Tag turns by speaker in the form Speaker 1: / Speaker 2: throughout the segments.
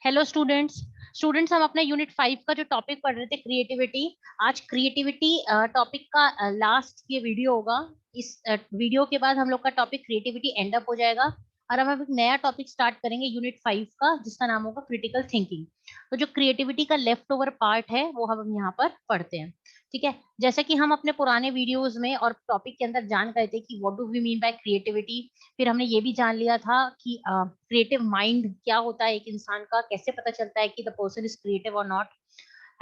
Speaker 1: Hello students हम अपने unit 5 का जो टॉपिक पढ़ रहे थे क्रिएटिविटी। आज क्रिएटिविटी टॉपिक का लास्ट ये वीडियो होगा। इस वीडियो के बाद हम लोग का टॉपिक क्रिएटिविटी एंड अप हो जाएगा और हम एक नया टॉपिक स्टार्ट करेंगे यूनिट 5 का, जिसका नाम होगा क्रिटिकल थिंकिंग। तो जो क्रिएटिविटी का लेफ्ट ओवर पार्ट है वो हम यहाँ पर पढ़ते हैं। ठीक है, जैसे कि हम अपने पुराने वीडियोस में और टॉपिक के अंदर जान गए थे कि what do we mean by creativity. फिर हमने ये भी जान लिया था कि क्रिएटिव माइंड क्या होता है एक इंसान का, कैसे पता चलता है कि द पर्सन इज क्रिएटिव और नॉट।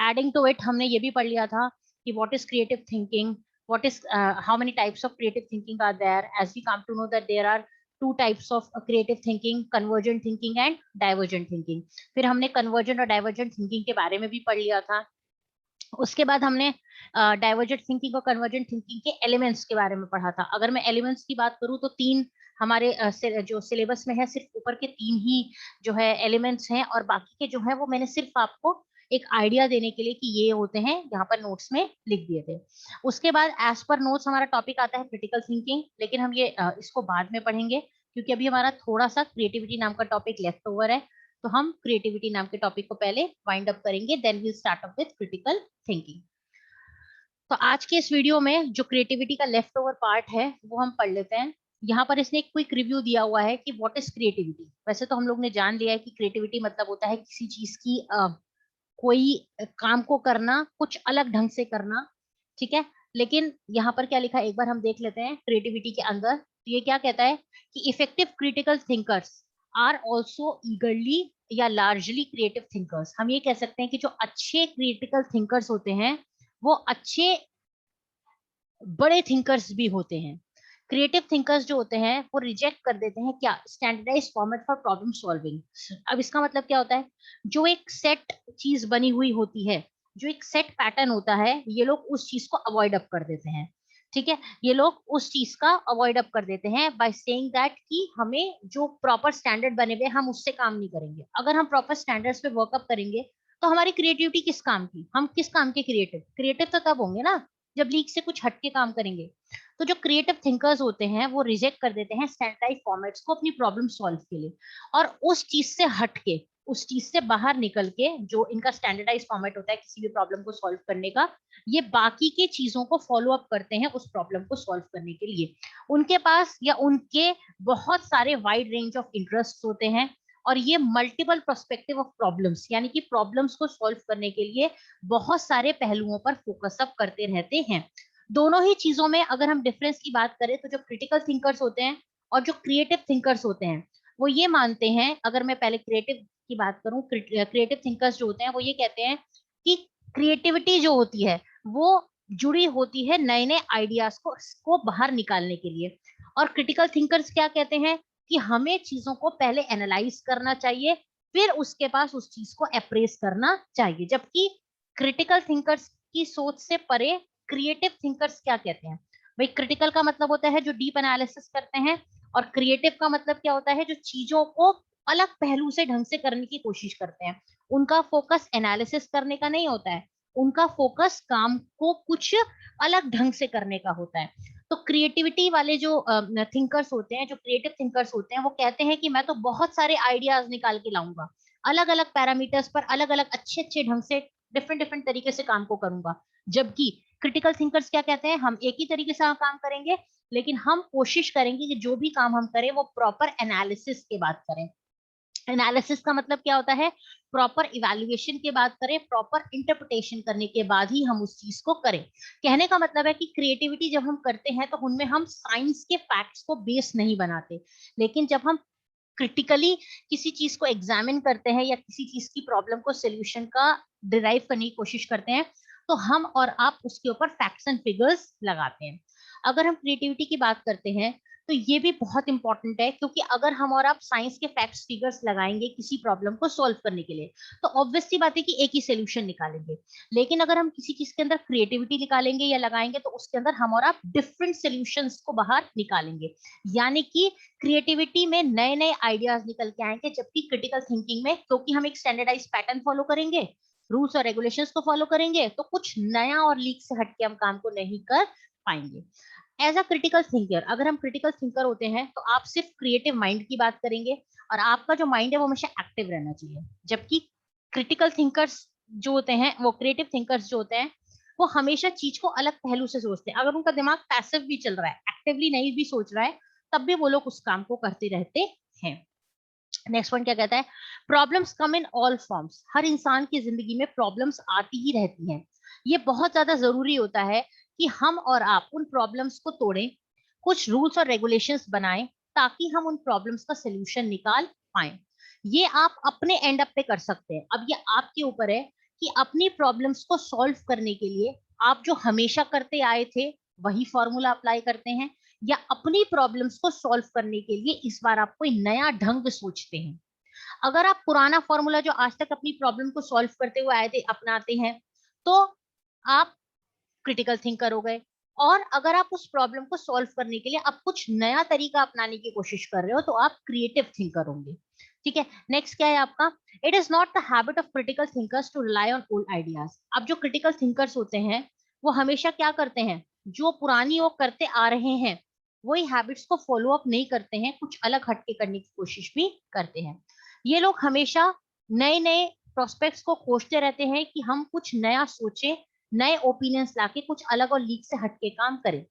Speaker 1: एडिंग टू इट हमने ये भी पढ़ लिया था कि what is creative thinking, what is how many types of creative thinking are there, as we come to know that there are two types of creative thinking, convergent thinking and divergent thinking. फिर हमने convergent और divergent thinking के बारे में भी पढ़ लिया था। उसके बाद हमने डाइवर्जेंट थिंकिंग और कन्वर्जेंट थिंकिंग के एलिमेंट्स के बारे में पढ़ा था। अगर मैं एलिमेंट्स की बात करूं तो तीन हमारे जो सिलेबस में है, सिर्फ ऊपर के तीन ही जो है एलिमेंट्स हैं, और बाकी के जो है वो मैंने सिर्फ आपको एक आइडिया देने के लिए कि ये होते हैं, यहाँ पर नोट्स में लिख दिए थे। उसके बाद एज पर नोट्स हमारा टॉपिक आता है क्रिटिकल थिंकिंग, लेकिन हम ये इसको बाद में पढ़ेंगे क्योंकि अभी हमारा थोड़ा सा क्रिएटिविटी नाम का टॉपिक लेफ्ट ओवर है। तो हम क्रिएटिविटी नाम के टॉपिक को पहले वाइंड अप करेंगे, then we start up with critical thinking. तो आज के इस वीडियो में जो क्रिएटिविटी का लेफ्ट ओवर पार्ट है वो हम पढ़ लेते हैं। यहाँ पर इसने एक क्विक रिव्यू दिया हुआ है कि व्हाट इज क्रिएटिविटी। वैसे तो हम लोग ने जान लिया है कि क्रिएटिविटी मतलब होता है किसी चीज की कोई काम को करना, कुछ अलग ढंग से करना। ठीक है, लेकिन यहाँ पर क्या लिखा है एक बार हम देख लेते हैं क्रिएटिविटी के अंदर। तो ये क्या कहता है कि effective critical thinkers are also eagerly या लार्जली क्रिएटिव थिंकर्स। हम ये कह सकते हैं कि जो अच्छे क्रिटिकल थिंकर्स होते हैं वो अच्छे बड़े थिंकर्स भी होते हैं। क्रिएटिव थिंकर्स जो होते हैं वो रिजेक्ट कर देते हैं क्या, standardize format for problem solving. अब इसका मतलब क्या होता है, जो एक सेट चीज बनी हुई होती है, जो एक सेट पैटर्न होता है, ये लोग उस चीज को अवॉइड अप कर देते हैं। ठीक है, ये लोग उस चीज का अवॉइड अप कर देते हैं बाय सेइंग दैट कि हमें जो प्रॉपर स्टैंडर्ड बने हुए हम उससे काम नहीं करेंगे। अगर हम प्रॉपर स्टैंडर्ड्स पे वर्कअप करेंगे तो हमारी क्रिएटिविटी किस काम की, हम किस काम के क्रिएटिव क्रिएटिव तो तब होंगे ना जब लीक से कुछ हटके काम करेंगे। तो जो क्रिएटिव थिंकर्स होते हैं वो रिजेक्ट कर देते हैं स्टैंडर्डाइज फॉर्मेट्स को अपनी प्रॉब्लम सॉल्व के लिए, और उस चीज से हटके, उस चीज से बाहर निकल के, जो इनका स्टैंडर्डाइज फॉर्मेट होता है किसी भी प्रॉब्लम को सॉल्व करने का, ये बाकी के चीजों को फॉलो अप करते हैं उस प्रॉब्लम को सॉल्व करने के लिए। उनके पास या उनके बहुत सारे वाइड रेंज ऑफ इंटरेस्ट होते हैं, और ये मल्टीपल पर्सपेक्टिव ऑफ प्रॉब्लम्स, यानी कि प्रॉब्लम्स को सॉल्व करने के लिए बहुत सारे पहलुओं पर फोकस अप करते रहते हैं। दोनों ही चीजों में अगर हम डिफरेंस की बात करें तो जो क्रिटिकल थिंकर्स होते हैं और जो क्रिएटिव थिंकर्स होते हैं वो ये मानते हैं, अगर मैं पहले क्रिएटिव की बात करूं, क्रिएटिव थिंकर्स जो होते हैं वो ये कहते हैं कि क्रिएटिविटी जो होती है वो जुड़ी होती है नए नए आइडियाज को बाहर निकालने के लिए। और क्रिटिकल थिंकर्स क्या कहते हैं कि हमें चीजों को पहले एनालाइज करना चाहिए, फिर उसके पास उस चीज को अप्रेस करना चाहिए। जबकि क्रिटिकल थिंकर्स की सोच से परे क्रिएटिव थिंकर्स क्या कहते हैं, भाई क्रिटिकल का मतलब होता है जो डीप एनालिसिस करते हैं, और क्रिएटिव का मतलब क्या होता है जो चीजों को अलग पहलू से ढंग से करने की कोशिश करते हैं। उनका फोकस एनालिसिस करने का नहीं होता है, उनका फोकस काम को कुछ अलग ढंग से करने का होता है। तो क्रिएटिविटी वाले जो थिंकर्स होते हैं, जो क्रिएटिव थिंकर्स होते हैं, वो कहते हैं कि मैं तो बहुत सारे आइडियाज निकाल के लाऊंगा, अलग अलग पैरामीटर्स पर अलग अलग अच्छे अच्छे ढंग से डिफरेंट डिफरेंट तरीके से काम को करूंगा। जबकि क्रिटिकल थिंकर्स क्या कहते हैं, हम एक ही तरीके से काम करेंगे, लेकिन हम कोशिश करेंगे कि जो भी काम हम करें वो प्रॉपर एनालिसिस के बाद करें। एनालिसिस का मतलब क्या होता है, प्रॉपर इवैल्यूएशन के बाद करें, प्रॉपर इंटरप्रिटेशन करने के बाद ही हम उस चीज को करें। कहने का मतलब है कि क्रिएटिविटी जब हम करते हैं तो उनमें हम साइंस के फैक्ट्स को बेस नहीं बनाते, लेकिन जब हम क्रिटिकली किसी चीज को एग्जामिन करते हैं या किसी चीज की प्रॉब्लम को सोल्यूशन का डिराइव करने की कोशिश करते हैं, तो हम और आप उसके ऊपर फैक्ट्स एंड फिगर्स लगाते हैं। अगर हम क्रिएटिविटी की बात करते हैं तो ये भी बहुत इंपॉर्टेंट है, क्योंकि अगर हम और आप साइंस के फैक्ट्स फिगर्स लगाएंगे किसी प्रॉब्लम को सॉल्व करने के लिए तो ऑब्वियस सी बात है कि एक ही सोल्यूशन निकालेंगे। लेकिन अगर हम किसी चीज के अंदर क्रिएटिविटी निकालेंगे या लगाएंगे तो उसके अंदर हम और आप डिफरेंट सोल्यूशंस को बाहर निकालेंगे, यानी कि क्रिएटिविटी में नए नए आइडियाज निकल के आएंगे। जबकि क्रिटिकल थिंकिंग में, क्योंकि हम एक स्टैंडर्डाइज पैटर्न फॉलो करेंगे, रूल्स और रेगुलेशंस को फॉलो करेंगे, तो कुछ नया और लीक से हटके हम काम को नहीं कर पाएंगे। एज अ क्रिटिकल थिंकर, अगर हम क्रिटिकल थिंकर होते हैं तो आप सिर्फ क्रिएटिव माइंड की बात करेंगे और आपका जो माइंड है वो हमेशा एक्टिव रहना चाहिए। जबकि क्रिटिकल थिंकर्स जो होते हैं, वो क्रिएटिव थिंकर्स जो होते हैं, वो हमेशा चीज को अलग पहलू से सोचते हैं। अगर उनका दिमाग पैसिव भी चल रहा है, एक्टिवली नहीं भी सोच रहा है, तब भी वो लोग उस काम को करते रहते हैं। नेक्स्ट पॉइंट क्या कहता है, problems come in all forms. हर इंसान की जिंदगी में प्रॉब्लम्स आती ही रहती हैं। ये बहुत ज्यादा जरूरी होता है कि हम और आप उन प्रॉब्लम्स को तोड़ें, कुछ रूल्स और रेगुलेशंस बनाएं, ताकि हम उन प्रॉब्लम्स का सोल्यूशन निकाल पाए। ये आप अपने एंड अप पे कर सकते हैं। अब ये आपके ऊपर है कि अपनी प्रॉब्लम्स को सॉल्व करने के लिए आप जो हमेशा करते आए थे वही फॉर्मूला अप्लाई करते हैं, या अपनी प्रॉब्लम्स को सॉल्व करने के लिए इस बार आप कोई नया ढंग सोचते हैं। अगर आप पुराना फॉर्मूला जो आज तक अपनी प्रॉब्लम को सॉल्व करते हुए आए थे अपनाते हैं, तो आप क्रिटिकल थिंकर हो गए। और अगर आप उस प्रॉब्लम को सॉल्व करने के लिए अब कुछ नया तरीका अपनाने की कोशिश कर रहे हो, तो आप क्रिएटिव थिंकर होंगे। ठीक है, नेक्स्ट क्या है आपका, it is not the habit of critical thinkers to rely on old ideas. अब जो क्रिटिकल थिंकर्स होते हैं वो हमेशा क्या करते हैं, जो पुरानी वो करते आ रहे हैं वही हैबिट्स को फॉलो अप नहीं करते हैं, कुछ अलग हटके करने की कोशिश भी करते हैं। ये लोग हमेशा नए नए प्रोस्पेक्ट्स को खोजते रहते हैं कि हम कुछ नया सोचें, नए ओपिनियंस लाके कुछ अलग और लीक से हटके काम करें।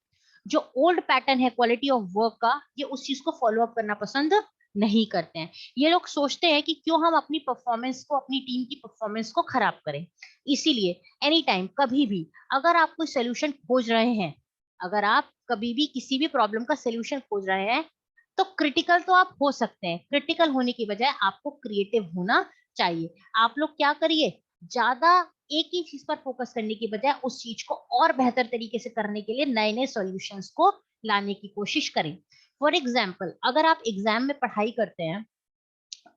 Speaker 1: जो ओल्ड पैटर्न है क्वालिटी ऑफ वर्क का, ये उस चीज को फॉलो अप करना पसंद नहीं करते हैं। ये लोग सोचते हैं कि क्यों हम अपनी परफॉर्मेंस को, अपनी टीम की परफॉर्मेंस को खराब करें। इसीलिए एनी टाइम, कभी भी अगर आप कोई सोल्यूशन खोज रहे हैं, अगर आप कभी भी किसी भी प्रॉब्लम का सोल्यूशन खोज रहे हैं, तो क्रिटिकल तो आप हो सकते हैं, क्रिटिकल होने की बजाय आपको क्रिएटिव होना चाहिए। आप लोग क्या करिए, ज्यादा एक ही चीज पर फोकस करने की बजाय उस चीज को और बेहतर तरीके से करने के लिए नए नए सॉल्यूशंस को लाने की कोशिश करें। फॉर एग्जाम्पल, अगर आप एग्जाम में पढ़ाई करते हैं,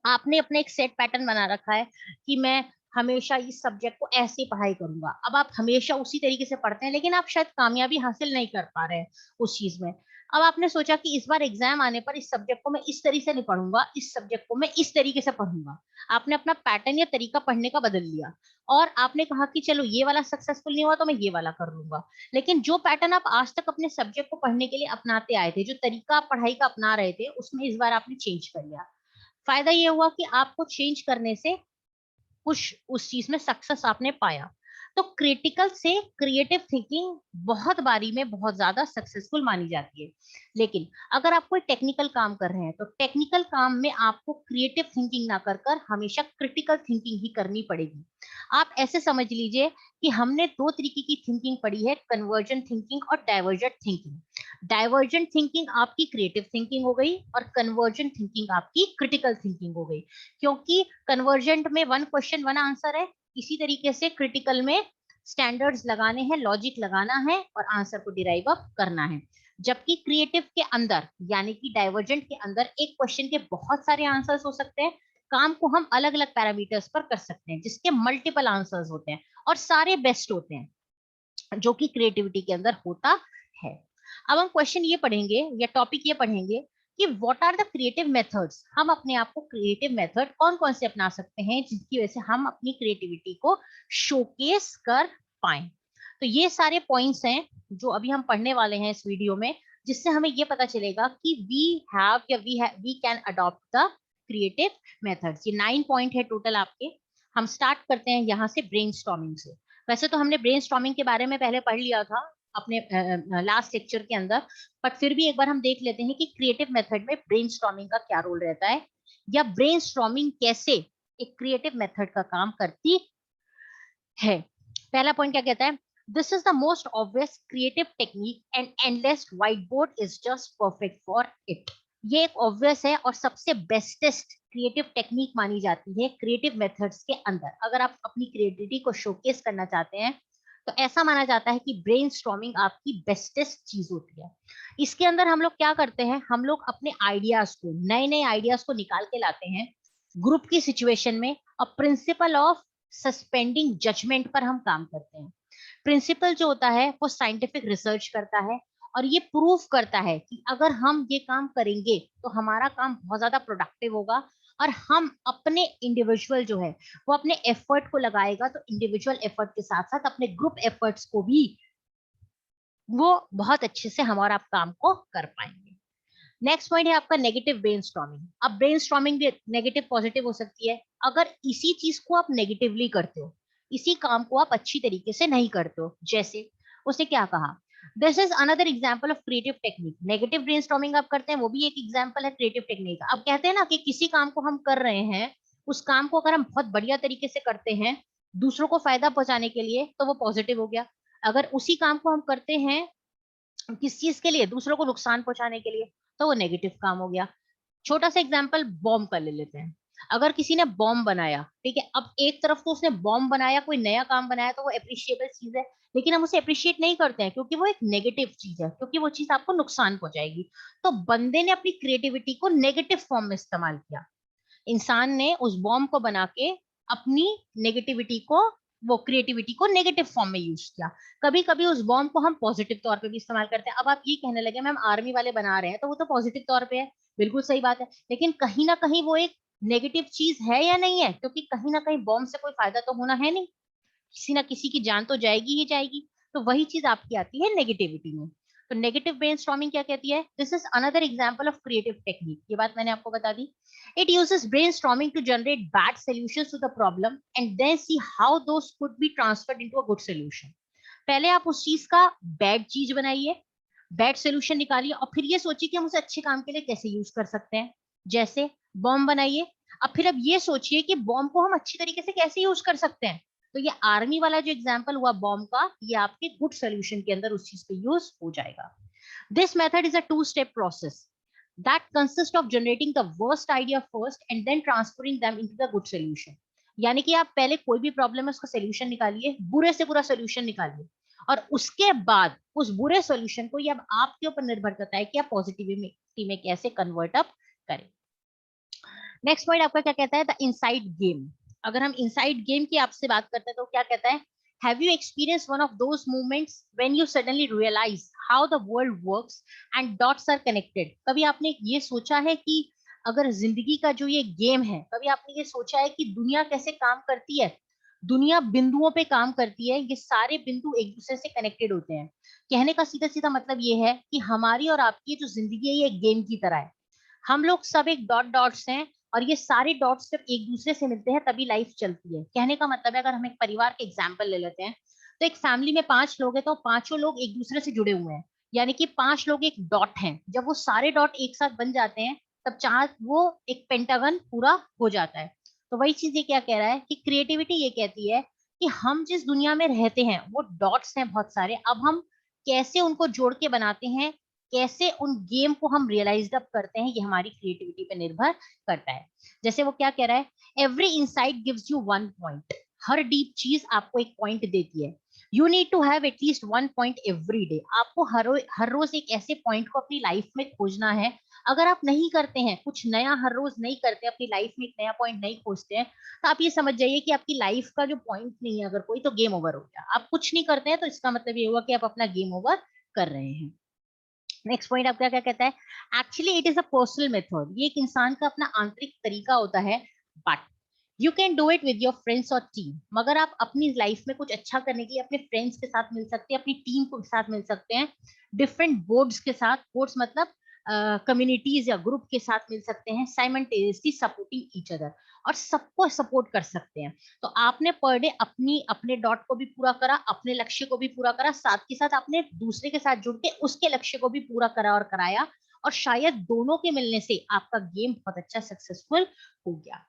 Speaker 1: आपने अपने एक सेट पैटर्न बना रखा है कि मैं हमेशा इस सब्जेक्ट को ऐसे पढ़ाई करूंगा। अब आप हमेशा उसी तरीके से पढ़ते हैं, लेकिन आप शायद कामयाबी हासिल नहीं कर पा रहे हैं उस चीज में। अब आपने सोचा कि इस बार एग्जाम आने पर इस सब्जेक्ट को मैं इस तरीके से नहीं पढ़ूंगा, इस सब्जेक्ट को मैं इस तरीके से पढ़ूंगा। आपने अपना पैटर्न या तरीका पढ़ने का बदल लिया, और आपने कहा कि चलो ये वाला सक्सेसफुल नहीं हुआ तो मैं ये वाला कर लूंगा। लेकिन जो पैटर्न आप आज तक अपने सब्जेक्ट को पढ़ने के लिए अपनाते आए थे, जो तरीका आप पढ़ाई का अपना रहे थे, उसमें इस बार आपने चेंज कर लिया। फायदा ये हुआ कि आपको चेंज करने से कुछ उस चीज में सक्सेस आपने पाया। तो क्रिटिकल से क्रिएटिव थिंकिंग बहुत बारी में बहुत ज्यादा सक्सेसफुल मानी जाती है। लेकिन अगर आप कोई टेक्निकल काम कर रहे हैं, तो टेक्निकल काम में आपको क्रिएटिव थिंकिंग ना कर कर हमेशा क्रिटिकल थिंकिंग ही करनी पड़ेगी। आप ऐसे समझ लीजिए कि हमने दो तरीके की थिंकिंग पढ़ी है, कन्वर्जेंट थिंकिंग और डाइवर्जेंट थिंकिंग। डाइवर्जेंट थिंकिंग आपकी क्रिएटिव थिंकिंग हो गई और कन्वर्जेंट थिंकिंग आपकी क्रिटिकल थिंकिंग हो गई। क्योंकि कन्वर्जेंट में वन क्वेश्चन वन आंसर है, इसी तरीके से क्रिटिकल में स्टैंडर्ड्स लगाने हैं, लॉजिक लगाना है और आंसर को डिराइव अप करना है। जबकि क्रिएटिव के अंदर, यानी कि डाइवर्जेंट के अंदर, एक क्वेश्चन के बहुत सारे आंसर्स हो सकते हैं। काम को हम अलग अलग पैरामीटर्स पर कर सकते हैं जिसके मल्टीपल आंसर्स होते हैं और सारे बेस्ट होते हैं, जो कि क्रिएटिविटी के अंदर होता है। अब हम क्वेश्चन ये पढ़ेंगे या टॉपिक ये पढ़ेंगे कि what are the creative methods. हम अपने आप को क्रिएटिव मेथड कौन कौन से अपना सकते हैं जिसकी वजह से हम अपनी क्रिएटिविटी को शोकेस कर पाए। तो ये सारे पॉइंट्स हैं जो अभी हम पढ़ने वाले हैं इस वीडियो में, जिससे हमें ये पता चलेगा कि we can adopt the creative methods. ये 9 पॉइंट है टोटल आपके। हम स्टार्ट करते हैं यहाँ से ब्रेनस्टॉर्मिंग से। वैसे तो हमने ब्रेनस्टॉर्मिंग के बारे में पहले पढ़ लिया था अपने लास्ट लेक्चर के अंदर, बट फिर भी एक बार हम देख लेते हैं कि क्रिएटिव मेथड में ब्रेनस्टॉर्मिंग का क्या रोल रहता है, या ब्रेनस्टॉर्मिंग कैसे एक क्रिएटिव मेथड का काम करती है। पहला पॉइंट क्या कहता है, this is the most obvious creative technique and endless white board is just perfect for it. ये एक ऑब्वियस है और सबसे बेस्टेस्ट क्रिएटिव टेक्निक मानी जाती है क्रिएटिव मेथड्स के अंदर। अगर आप अपनी क्रिएटिविटी को शोकेस करना चाहते हैं, तो ऐसा माना जाता है कि ब्रेनस्टॉर्मिंग आपकी बेस्टेस्ट चीज होती है। इसके अंदर हम लोग क्या करते हैं, हम लोग अपने आइडियाज को, नए नए आइडियाज को निकाल के लाते हैं ग्रुप की सिचुएशन में, और प्रिंसिपल ऑफ सस्पेंडिंग जजमेंट पर हम काम करते हैं। प्रिंसिपल जो होता है वो साइंटिफिक रिसर्च करता है और ये प्रूव करता है कि अगर हम ये काम करेंगे तो हमारा काम बहुत ज्यादा प्रोडक्टिव होगा, और हम अपने इंडिविजुअल जो है वो अपने एफर्ट को लगाएगा, तो इंडिविजुअल एफर्ट के साथ साथ अपने ग्रुप एफर्ट्स को भी वो बहुत अच्छे से हम और आप काम को कर पाएंगे। नेक्स्ट पॉइंट है आपका नेगेटिव ब्रेनस्टॉर्मिंग। अब ब्रेनस्टॉर्मिंग भी नेगेटिव पॉजिटिव हो सकती है। अगर इसी चीज को आप नेगेटिवली करते हो, इसी काम को आप अच्छी तरीके से नहीं करते हो, जैसे उसने क्या कहा, this is another example of creative technique. Negative brainstorming आप करते हैं, वो भी एक एग्जाम्पल है क्रिएटिव टेक्निक का। अब कहते हैं ना कि किसी काम को हम कर रहे हैं, उस काम को अगर हम बहुत बढ़िया तरीके से करते हैं दूसरों को फायदा पहुंचाने के लिए, तो वो पॉजिटिव हो गया। अगर उसी काम को हम करते हैं किस चीज के लिए, दूसरों को नुकसान पहुंचाने के लिए, तो वो नेगेटिव काम हो गया। छोटा सा एग्जांपल बॉम्ब का ले लेते हैं। अगर किसी ने बॉम्ब बनाया, ठीक है, अब एक तरफ तो उसने बॉम्ब बनाया, कोई नया काम बनाया, तो वो अप्रिशिएबल चीज है, लेकिन हम उसे अप्रिशिएट नहीं करते हैं क्योंकि वो एक नेगेटिव चीज है, क्योंकि वो चीज आपको नुकसान पहुंचाएगी। तो बंदे ने अपनी क्रिएटिविटी को नेगेटिव फॉर्म में इस्तेमाल किया। इंसान ने उस बॉम्ब को बना के अपनी नेगेटिविटी को, वो क्रिएटिविटी को नेगेटिव फॉर्म में यूज किया। कभी कभी उस बॉम्ब को हम पॉजिटिव तौर पे भी इस्तेमाल करते हैं। अब आप ये कहने लगे मैम आर्मी वाले बना रहे हैं तो वो तो पॉजिटिव तौर पे है, बिल्कुल सही बात है, लेकिन कहीं ना कहीं वो एक नेगेटिव चीज है या नहीं है, क्योंकि कहीं ना कहीं बॉम्ब से कोई फायदा तो होना है नहीं, किसी ना किसी की जान तो जाएगी ही जाएगी। तो वही चीज आपकी आती है नेगेटिविटी में। तो नेगेटिव ब्रेनस्टॉर्मिंग क्या कहती है, this is another example of creative technique. ये बात मैंने आपको बता दी। It uses brainstorming to generate bad solutions to the problem and then see how those could be transferred into a good solution. पहले आप उस चीज का बैड चीज बनाइए, बैड सोल्यूशन निकालिए, और फिर ये सोचिए कि हम उसे अच्छे काम के लिए कैसे यूज कर सकते हैं। जैसे बॉम्ब बनाइए, अब फिर अब ये सोचिए कि बॉम्ब को हम अच्छी तरीके से कैसे यूज कर सकते हैं। तो ये आर्मी वाला जो एग्जांपल हुआ बॉम्ब का, ये आपके गुड सोल्यूशन के अंदर उस चीज पे यूज हो जाएगा। This method is a two step process that consist of generating the worst idea first and then transferring them into the good solution। यानी कि आप पहले कोई भी प्रॉब्लम है उसका सोल्यूशन निकालिए, बुरे से बुरा सोल्यूशन निकालिए, और उसके बाद उस बुरे सोल्यूशन को, ये अब आपके ऊपर निर्भर करता है कि आप पॉजिटिविटी में कैसे कन्वर्ट अप करें। नेक्स्ट पॉइंट आपका क्या कहता है, द इनसाइड गेम। अगर हम इनसाइड गेम की आपसे बात करते हैं तो क्या कहता है, have you experience one of those moments when you suddenly realize how the world works and dots are connected. कभी आपने ये सोचा है कि अगर जिंदगी का जो ये गेम है, कभी आपने ये सोचा है कि दुनिया कैसे काम करती है, दुनिया बिंदुओं पे काम करती है, ये सारे बिंदु एक दूसरे से कनेक्टेड होते हैं। कहने का सीधा सीधा मतलब ये है कि हमारी और आपकी जो जिंदगी है ये एक गेम की तरह है। हम लोग सब एक डॉट डॉट्स हैं, और ये सारे डॉट्स जब एक दूसरे से मिलते हैं तभी लाइफ चलती है। कहने का मतलब है, अगर हम एक परिवार के एग्जाम्पल ले लेते हैं, तो एक फैमिली में 5 लोग हैं, तो 5 लोग एक दूसरे से जुड़े हुए हैं, यानी कि 5 लोग एक डॉट हैं। जब वो सारे डॉट एक साथ बन जाते हैं तब चार वो एक पेंटागन पूरा हो जाता है। तो वही चीज ये क्या कह रहा है कि क्रिएटिविटी ये कहती है कि हम जिस दुनिया में रहते हैं वो डॉट्स हैं बहुत सारे, अब हम कैसे उनको जोड़ के बनाते हैं, कैसे उन गेम को हम रियलाइज अप करते हैं, ये हमारी क्रिएटिविटी पे निर्भर करता है। जैसे वो क्या कह रहा है, every insight gives you one point. हर डीप चीज आपको एक पॉइंट देती है। You need to have at least one point every day. आपको हर रोज एक ऐसे पॉइंट को अपनी लाइफ में खोजना है। अगर आप नहीं करते हैं, कुछ नया हर रोज नहीं करते, अपनी लाइफ में एक नया पॉइंट नहीं खोजते हैं, तो आप ये समझ जाइए कि आपकी लाइफ का जो पॉइंट नहीं है अगर कोई, तो गेम ओवर हो गया। आप कुछ नहीं करते हैं तो इसका मतलब ये हुआ कि आप अपना गेम ओवर कर रहे हैं। नेक्स्ट पॉइंट आपका क्या कहता है, actually it is a personal method. ये एक इंसान का अपना आंतरिक तरीका होता है, but you can do it with your friends और टीम। मगर आप अपनी लाइफ में कुछ अच्छा करने के लिए अपने फ्रेंड्स के साथ मिल सकते हैं, अपनी टीम के साथ मिल सकते हैं, डिफरेंट बोर्ड्स के साथ, बोर्ड्स मतलब कम्युनिटीज या ग्रुप के साथ मिल सकते हैं, साइमल्टेनियसली सपोर्टिंग ईच अदर, और सबको सपोर्ट कर सकते हैं। तो आपने पर डे अपने डॉट को भी पूरा करा, अपने लक्ष्य को भी पूरा करा, साथ के साथ आपने दूसरे के साथ जुड़ के उसके लक्ष्य को भी पूरा करा और कराया, और शायद दोनों के मिलने से आपका गेम बहुत अच्छा सक्सेसफुल हो गया।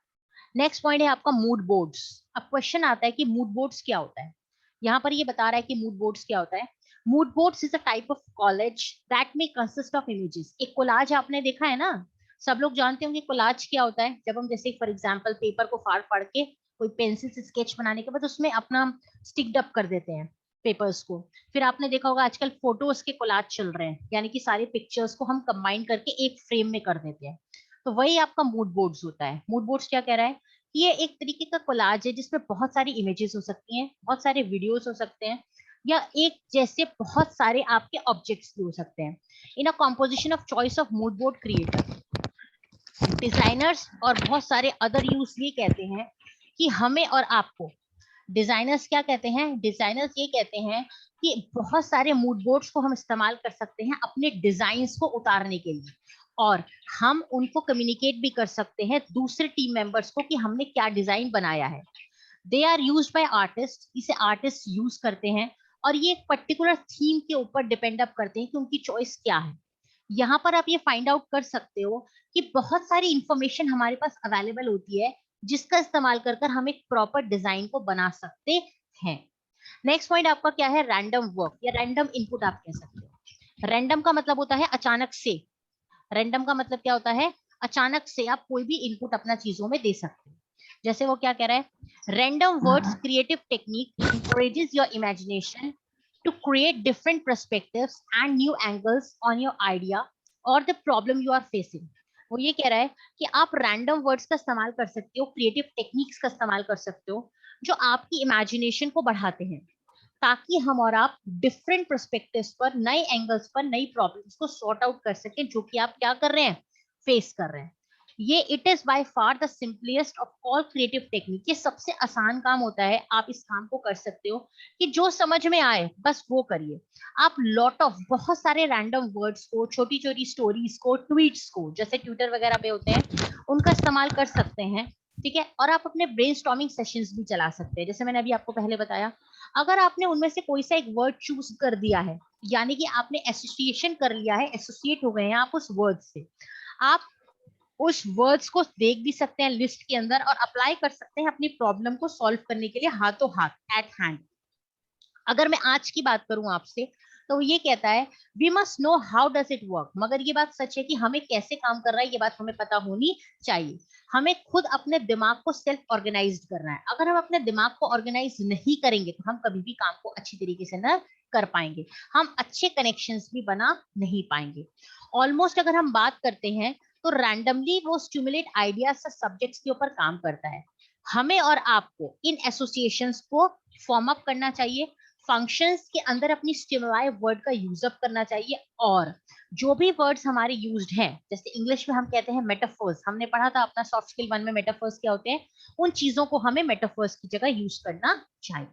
Speaker 1: नेक्स्ट पॉइंट है आपका मूड बोर्ड्स। अब क्वेश्चन आता है कि मूड बोर्ड्स क्या होता है। यहाँ पर ये बता रहा है कि मूड बोर्ड्स क्या होता है। Mood boards is a type of college that में कंसिस्ट ऑफ इमेजेस। एक कोलाज आपने देखा है ना, सब लोग जानते होंगे कोलाज क्या होता है। जब हम जैसे फॉर एग्जांपल पेपर को फाड़ फाड़ के कोई पेंसिल से स्केच बनाने के बाद उसमें अपना स्टिक डप कर देते हैं पेपर्स को। फिर आपने देखा होगा आजकल फोटोज के कोलाज चल रहे हैं, यानी कि सारे पिक्चर्स को हम कंबाइन करके एक फ्रेम में कर देते हैं। तो वही आपका मूड बोर्ड्स होता है। मूड बोर्ड्स क्या कह रहा है, ये एक तरीके का कोलाज है जिसमें बहुत सारी इमेजेस हो सकती हैं, बहुत सारे वीडियोस हो सकते हैं, या एक जैसे बहुत सारे आपके ऑब्जेक्ट्स भी हो सकते हैं। In a composition of choice of mood board creator, designers और बहुत सारे अदर यूज ये कहते हैं कि हमें और आपको डिजाइनर्स क्या कहते हैं, डिजाइनर्स ये कहते हैं कि बहुत सारे मूड बोर्ड्स को हम इस्तेमाल कर सकते हैं अपने डिजाइन्स को उतारने के लिए, और हम उनको कम्युनिकेट भी कर सकते हैं दूसरे टीम मेंबर्स को कि हमने क्या डिजाइन बनाया है। They are use by artist, इसे आर्टिस्ट यूज करते हैं, और ये एक पर्टिकुलर थीम के ऊपर डिपेंड अप करते हैं कि उनकी चॉइस क्या है। यहाँ पर आप ये फाइंड आउट कर सकते हो कि बहुत सारी इंफॉर्मेशन हमारे पास अवेलेबल होती है जिसका इस्तेमाल कर कर हम एक प्रॉपर डिजाइन को बना सकते हैं। नेक्स्ट पॉइंट आपका क्या है, रैंडम वर्क या रैंडम इनपुट आप कह सकते हो। रैंडम का मतलब होता है अचानक से, रैंडम का मतलब क्या होता है, अचानक से आप कोई भी इनपुट अपना चीजों में दे सकते हो। जैसे वो क्या कह रहा है, random words creative technique encourages your imagination to create different perspectives and new angles on your idea or the problem you are facing। वो ये कह रहा है कि आप रैंडम वर्ड्स का इस्तेमाल कर सकते हो, क्रिएटिव टेक्निक्स का इस्तेमाल कर सकते हो जो आपकी इमेजिनेशन को बढ़ाते हैं, ताकि हम और आप डिफरेंट पर्सपेक्टिव्स पर, नए एंगल्स पर नई प्रॉब्लम्स को सॉर्ट आउट कर सकें जो कि आप क्या कर रहे हैं, फेस कर रहे हैं। ये it is by far the simplest of all creative technique, ये सबसे आसान काम होता है, आप इस काम को कर सकते हो कि जो समझ में आए बस वो करिए। आप लॉट ऑफ बहुत सारे रैंडम वर्ड्स को, छोटी छोटी स्टोरीज को, ट्वीट्स को, जैसे ट्विटर वगैरह पे होते हैं, उनका इस्तेमाल कर सकते हैं, ठीक है। और आप अपने ब्रेनस्टॉर्मिंग सेशंस भी चला सकते हैं, जैसे मैंने अभी आपको पहले बताया। अगर आपने उनमें से कोई सा एक वर्ड चूज कर दिया है, यानी कि आपने एसोसिएशन कर लिया है, एसोसिएट हो गए हैं आप उस वर्ड से, आप उस वर्ड्स को देख भी सकते हैं लिस्ट के अंदर और अप्लाई कर सकते हैं अपनी प्रॉब्लम को सॉल्व करने के लिए हाथों हाथ, एट हैंड। अगर मैं आज की बात करूं आपसे, तो ये कहता है we must know how does it work, मगर ये बात सच है कि हमें कैसे काम कर रहा है ये बात हमें पता होनी चाहिए। हमें खुद अपने दिमाग को सेल्फ ऑर्गेनाइज करना है। अगर हम अपने दिमाग को ऑर्गेनाइज नहीं करेंगे तो हम कभी भी काम को अच्छी तरीके से न कर पाएंगे, हम अच्छे कनेक्शंस भी बना नहीं पाएंगे। ऑलमोस्ट अगर हम बात करते हैं तो रैंडमली वो स्टिमुलेट आइडियाज से सब्जेक्ट्स के ऊपर काम करता है। हमें और आपको इन एसोसिएशंस को फॉर्म अप करना चाहिए, फंक्शंस के अंदर अपनी स्टिमुलाई वर्ड का यूज अप करना चाहिए, और जो भी वर्ड्स हमारे यूज्ड हैं, जैसे इंग्लिश में हम कहते हैं मेटाफर्स, हमने पढ़ा था अपना सॉफ्ट स्किल 1 में मेटाफर्स क्या होते हैं, उन चीजों को हमें मेटाफर्स की जगह यूज करना चाहिए।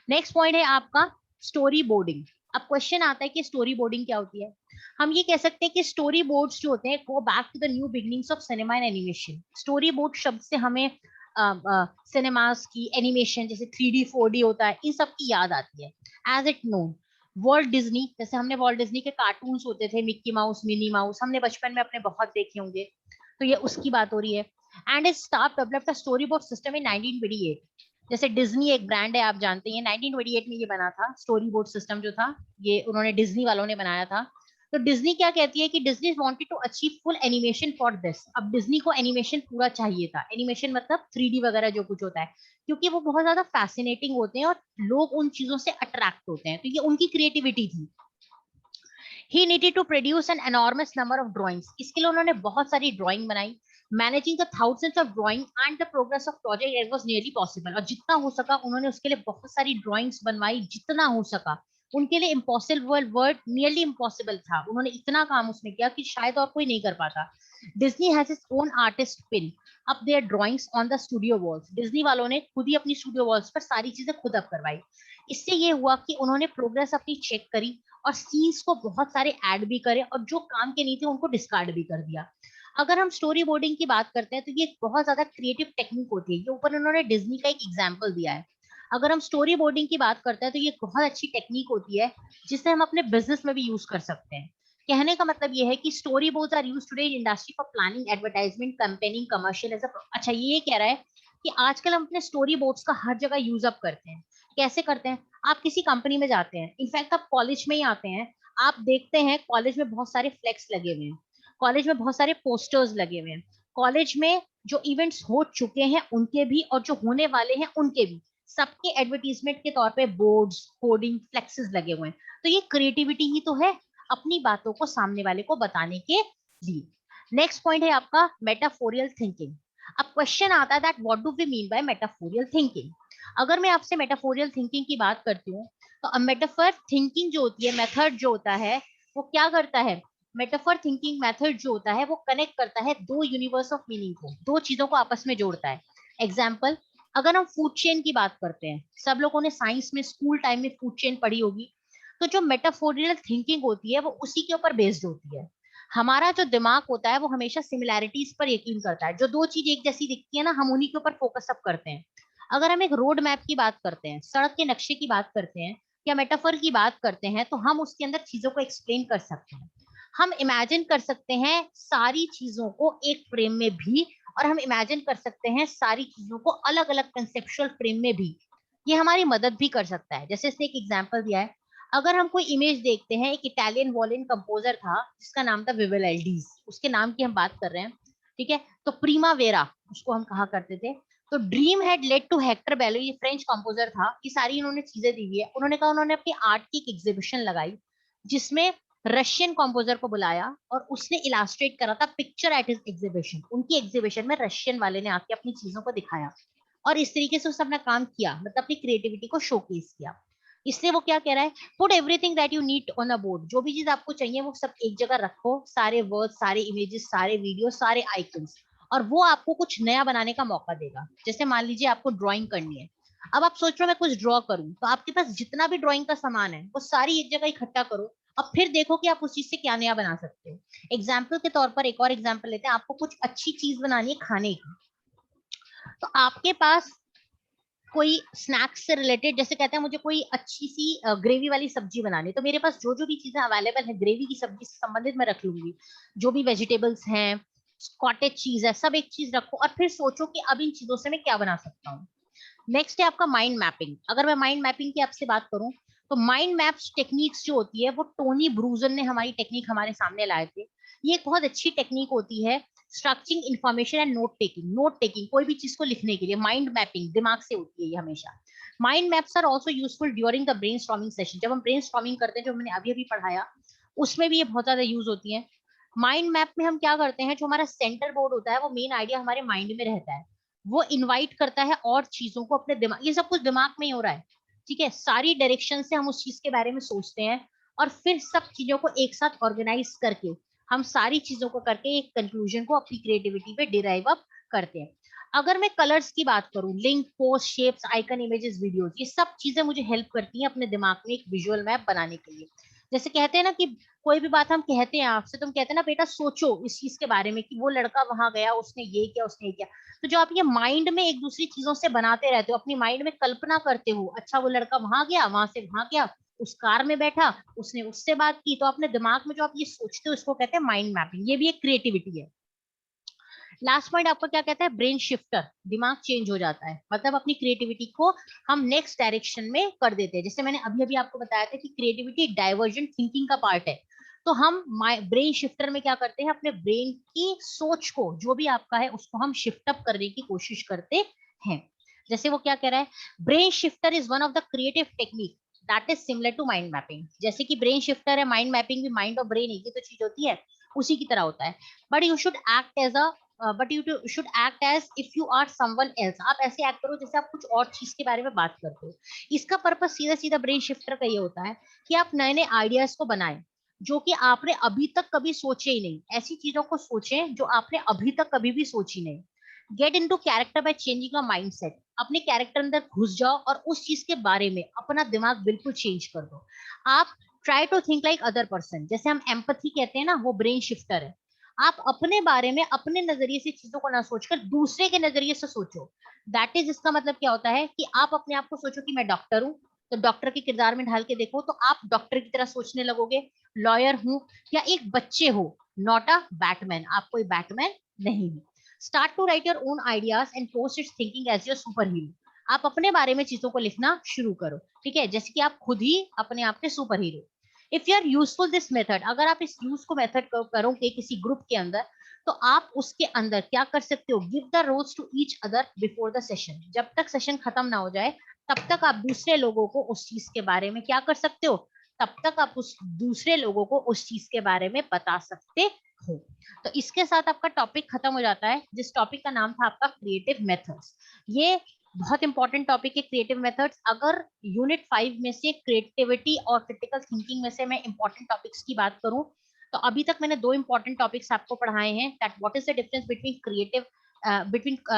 Speaker 1: नेक्स्ट पॉइंट है आपका स्टोरी बोर्डिंग। अब क्वेश्चन आता है कि स्टोरी बोर्डिंग क्या होती है। हम ये कह सकते हैं कि स्टोरी बोर्ड्स जो होते हैं go back to the new beginnings of cinema and animation. Story board शब्द से हमें सिनेमास की एनिमेशन, जैसे 3D 4D होता है, इन सब की याद आती है। As it known world Disney, जैसे हमने वर्ल्ड डिज्नी के कार्टून्स होते थे, मिक्की माउस, मिनी माउस, हमने बचपन में अपने बहुत देखे होंगे, तो ये उसकी बात हो रही है। And it staff developed a story board system in 1928। जैसे डिज्नी एक ब्रांड है, आप जानते हैं, 1928 में ये बना था स्टोरी बोर्ड सिस्टम जो था, ये उन्होंने डिज्नी वालों ने बनाया था। तो डिज्नी क्या कहती है कि Disney wanted to achieve full animation for this. अब डिज्नी को एनिमेशन पूरा चाहिए था, एनिमेशन मतलब 3D वगैरह जो कुछ होता है, क्योंकि वो बहुत ज्यादा फैसिनेटिंग होते हैं और लोग उन चीजों से अट्रैक्ट होते हैं, तो ये उनकी क्रिएटिविटी थी। He needed to produce an enormous number of drawings। इसके लिए उन्होंने बहुत सारी ड्राइंग बनाई। Managing the thousands of drawing and the progress of project it was nearly possible। और जितना हो सका उन्होंने उसके लिए बहुत सारी ड्राइंग्स बनवाई, जितना हो सका उनके लिए इम्पॉसिबल वर्ड, नियरली इम्पॉसिबल था। उन्होंने इतना काम उसमें किया कि शायद और कोई नहीं कर पाता। Disney has its own artist pin up their drawings on the studio walls. Disney वालों ने खुद ही अपनी स्टूडियो वॉल्स पर सारी चीजें खुद अप करवाई। इससे ये हुआ कि उन्होंने प्रोग्रेस अपनी चेक करी और सीन्स को बहुत सारे ऐड भी करे, और जो काम के नहीं थे उनको डिस्कार्ड भी कर दिया। अगर हम स्टोरी बोर्डिंग की बात करते हैं तो ये बहुत ज्यादा क्रिएटिव टेक्निक होती है, ये ऊपर उन्होंने डिज्नी का एक एग्जांपल दिया है। अगर हम स्टोरी बोर्डिंग की बात करते हैं तो ये बहुत अच्छी टेक्निक होती है जिसे हम अपने बिजनेस में भी यूज कर सकते हैं। कहने का मतलब ये है कि story boards are used today in industry for planning, advertisement, campaigning, commercial as a. अच्छा, ये कह रहा है कि आजकल हम अपने स्टोरी बोर्ड्स का हर जगह यूज अप करते हैं। कैसे करते हैं, आप किसी कंपनी में जाते हैं, इनफैक्ट आप कॉलेज में ही आते हैं, आप देखते हैं कॉलेज में बहुत सारे फ्लेक्स लगे हुए हैं, कॉलेज में बहुत सारे पोस्टर्स लगे हुए हैं, कॉलेज में जो इवेंट्स हो चुके हैं उनके भी और जो होने वाले हैं उनके भी, सबके एडवर्टीजमेंट के तौर पे बोर्ड्स, होर्डिंग, फ्लेक्सेस लगे हुए हैं। तो ये क्रिएटिविटी ही तो है, अपनी बातों को सामने वाले को बताने के लिए। नेक्स्ट पॉइंट है आपका मेटाफोरियल थिंकिंग। अब क्वेश्चन आता है that what do we mean by metaphorical thinking. अगर मैं आपसे मेटाफोरियल थिंकिंग की बात करती हूँ तो मेटाफर थिंकिंग जो होती है, मेथड जो होता है, वो क्या करता है, मेटाफर थिंकिंग मेथड जो होता है वो कनेक्ट करता है दो यूनिवर्स ऑफ मीनिंग को, दो चीजों को आपस में जोड़ता है। एग्जाम्पल, अगर हम फूड चेन की बात करते हैं, सब लोगों ने साइंस में स्कूल टाइम में फूड चेन पढ़ी होगी, तो जो मेटाफोरियल थिंकिंग होती है वो उसी के ऊपर बेस्ड होती है। हमारा जो दिमाग होता है वो हमेशा सिमिलैरिटीज पर यकीन करता है, जो दो चीज एक जैसी दिखती है ना, हम उन्हीं के ऊपर फोकस अप करते हैं। अगर हम एक रोड मैप की बात करते हैं, सड़क के नक्शे की बात करते हैं, या मेटाफर की बात करते हैं, तो हम उसके अंदर चीजों को एक्सप्लेन कर सकते हैं। हम इमेजिन कर सकते हैं सारी चीजों को एक फ्रेम में भी, और हम इमेजिन कर सकते हैं सारी चीजों को अलग अलग कंसेप्चुअल फ्रेम में भी। ये हमारी मदद भी कर सकता है। जैसे इसने एक एग्जांपल दिया है, अगर हम कोई इमेज देखते हैं, एक इटालियन वॉलिन कंपोजर था जिसका नाम था विवेल्डीज, उसके नाम की हम बात कर रहे हैं, ठीक है। तो प्रीमा वेरा उसको हम कहा करते थे। तो dream had led to Hector Berlioz, ये फ्रेंच कंपोजर था, ये सारी इन्होंने चीजें दी हुई है। उन्होंने कहा उन्होंने अपनी आर्ट की एक एग्जीबिशन लगाई जिसमें रशियन कंपोजर को बुलाया और उसने इलास्ट्रेट करा था पिक्चर एट हिज एग्जीबिशन। उनकी एग्जीबिशन में रशियन वाले ने आके अपनी चीजों को दिखाया और इस तरीके से उसने अपना काम किया, मतलब अपनी क्रिएटिविटी को शोकेस किया। इसलिए वो क्या कह रहा है, put everything that you need on a board, जो भी चीज आपको चाहिए वो सब एक जगह रखो, सारे वर्ड, सारे इमेजेस, सारे वीडियो, सारे आइकन्स, और वो आपको कुछ नया बनाने का मौका देगा। जैसे मान लीजिए आपको ड्राइंग करनी है, अब आप सोच रहे हो मैं कुछ ड्रॉ करूं, तो आपके पास जितना भी ड्राइंग का सामान है वो सारी एक जगह इकट्ठा करो, अब फिर देखो कि आप उस चीज से क्या नया बना सकते हो। एग्जाम्पल के तौर पर एक और एग्जाम्पल लेते हैं, आपको कुछ अच्छी चीज बनानी है खाने की, तो आपके पास कोई स्नैक्स से रिलेटेड, जैसे कहते हैं मुझे कोई अच्छी सी ग्रेवी वाली सब्जी बनानी, तो मेरे पास जो जो भी चीजें अवेलेबल है ग्रेवी की सब्जी से संबंधित मैं रख लूंगी, जो भी वेजिटेबल्स हैं, कॉटेज चीज है, सब एक चीज रखो और फिर सोचो कि अब इन चीजों से मैं क्या बना सकता हूँ। नेक्स्ट है आपका माइंड मैपिंग। अगर मैं माइंड मैपिंग की आपसे बात करूं, तो माइंड मैप्स टेक्निक्स जो होती है वो टोनी ब्रूजन ने हमारी टेक्निक हमारे सामने लाए थे। ये एक बहुत अच्छी टेक्निक होती है, structuring information and note taking, कोई भी चीज को लिखने के लिए माइंड मैपिंग दिमाग से होती है ये हमेशा। Mind maps are also useful during the brain storming session, जब हम ब्रेन स्टॉर्मिंग करते हैं, जो मैंने अभी अभी पढ़ाया उसमें भी ये बहुत ज्यादा यूज होती है। माइंड मैप में हम क्या करते हैं, जो हमारा सेंटर बोर्ड होता है वो मेन आइडिया हमारे माइंड में रहता है, वो इनवाइट करता है और चीजों को अपने दिमाग, ये सब कुछ दिमाग में ही हो रहा है, ठीक है, सारी डायरेक्शन से हम उस चीज के बारे में सोचते हैं और फिर सब चीजों को एक साथ ऑर्गेनाइज करके हम सारी चीजों को करके एक कंक्लूजन को अपनी क्रिएटिविटी पे डिराइव अप करते हैं। अगर मैं कलर्स की बात करूं, link, post, shapes, icon, images, videos, ये सब चीजें मुझे हेल्प करती हैं अपने दिमाग में एक विजुअल मैप बनाने के लिए। जैसे कहते हैं ना कि कोई भी बात हम कहते हैं आपसे, तुम कहते हैं ना बेटा सोचो इस चीज के बारे में कि वो लड़का वहां गया, उसने ये किया, उसने ये किया, तो जो आप ये माइंड में एक दूसरी चीजों से बनाते रहते हो, अपनी माइंड में कल्पना करते हो, अच्छा वो लड़का वहां गया, वहां से वहां गया, उस कार में बैठा, उसने उससे बात की, तो अपने दिमाग में जो आप ये सोचते हो इसको कहते हैं माइंड मैपिंग, ये भी एक क्रिएटिविटी है। लास्ट पॉइंट आपका क्या कहता है, ब्रेन शिफ्टर, दिमाग चेंज हो जाता है, मतलब अपनी क्रिएटिविटी को हम नेक्स्ट डायरेक्शन में कर देते हैं। जैसे मैंने अभी अभी आपको बताया था कि क्रिएटिविटी डाइवर्जेंट थिंकिंग का पार्ट है, तो हम ब्रेन शिफ्टर में क्या करते हैं, अपने ब्रेन की सोच को जो भी आपका है उसको हम शिफ्ट अप करने की कोशिश करते हैं। जैसे वो क्या कह रहा है, brain shifter is one of the creative technique that is similar to mind mapping. जैसे कि ब्रेन शिफ्टर है, माइंड मैपिंग भी माइंड और ब्रेन एक ही तो चीज होती है, उसी की तरह होता है। But you should act as a but you should act as if you are someone else, आप ऐसे एक्ट करो जैसे आप कुछ और चीज के बारे में बात करते हो। इसका पर्पस सीधा सीधा ब्रेन शिफ्टर का ये होता है कि आप नए नए आइडियाज को बनाएं जो कि आपने अभी तक कभी सोचे ही नहीं, ऐसी चीजों को सोचें जो आपने अभी तक कभी भी सोची नहीं। Get into character by changing a mindset, अपने कैरेक्टर अंदर घुस जाओ और उस चीज के बारे में अपना दिमाग बिल्कुल चेंज कर दो। आप try to think like other person, जैसे हम एम्पथी कहते हैं ना, वो ब्रेन शिफ्टर है। आप अपने बारे में अपने नजरिए से चीजों को ना सोचकर दूसरे के नजरिए से सोचो। दैट इज, इसका मतलब क्या होता है कि आप अपने आप को सोचो कि मैं डॉक्टर हूँ, तो डॉक्टर के किरदार में ढाल के देखो तो आप डॉक्टर की तरह सोचने लगोगे। लॉयर हूँ, या एक बच्चे हो, नॉट अ बैटमैन, आप कोई बैटमैन नहीं हो। Start to write your own ideas and post its thinking as your super hero, आप अपने बारे में चीजों को लिखना शुरू करो, ठीक है, जैसे कि आप खुद ही अपने आप के super hero. If you are useful this method, अगर आप इस यूज को मेथड करोगे किसी ग्रुप के अंदर, तो आप उसके अंदर क्या कर सकते हो, give the roles to each other before the session, जब तक सेशन खत्म ना हो जाए तब तक आप दूसरे लोगों को उस चीज के बारे में क्या कर सकते हो, तब तक आप उस दूसरे लोगों को उस चीज के बारे में बता सकते हो। तो इसके साथ आपका टॉपिक खत्म हो जाता है, जिस टॉपिक का नाम था आपका क्रिएटिव मेथड्स। ये बहुत इंपॉर्टेंट टॉपिक है क्रिएटिव मेथड्स। अगर यूनिट 5 में से क्रिएटिविटी और क्रिटिकल थिंकिंग में से मैं इंपॉर्टेंट टॉपिक्स की बात करूं, तो अभी तक मैंने दो इंपॉर्टेंट टॉपिक्स आपको पढ़ाए हैं, that what is the difference between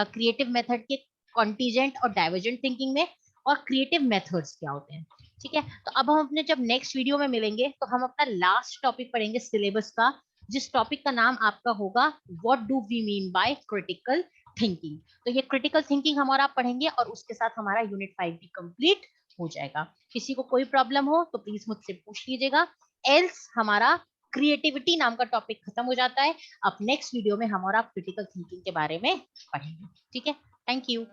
Speaker 1: creative method के कॉन्टीजेंट और डाइवर्जेंट थिंकिंग में, और क्रिएटिव मेथड्स क्या होते हैं। ठीक है, तो अब हम अपने जब नेक्स्ट वीडियो में मिलेंगे तो हम अपना लास्ट टॉपिक पढ़ेंगे सिलेबस का, जिस टॉपिक का नाम आपका होगा what do we mean by critical thinking. तो ये क्रिटिकल थिंकिंग हमारा आप पढ़ेंगे और उसके साथ हमारा यूनिट 5 भी कंप्लीट हो जाएगा। किसी को कोई प्रॉब्लम हो तो प्लीज मुझसे पूछ लीजिएगा, एल्स हमारा क्रिएटिविटी नाम का टॉपिक खत्म हो जाता है। अब नेक्स्ट वीडियो में हम और आप क्रिटिकल थिंकिंग के बारे में पढ़ेंगे। ठीक है, थैंक यू।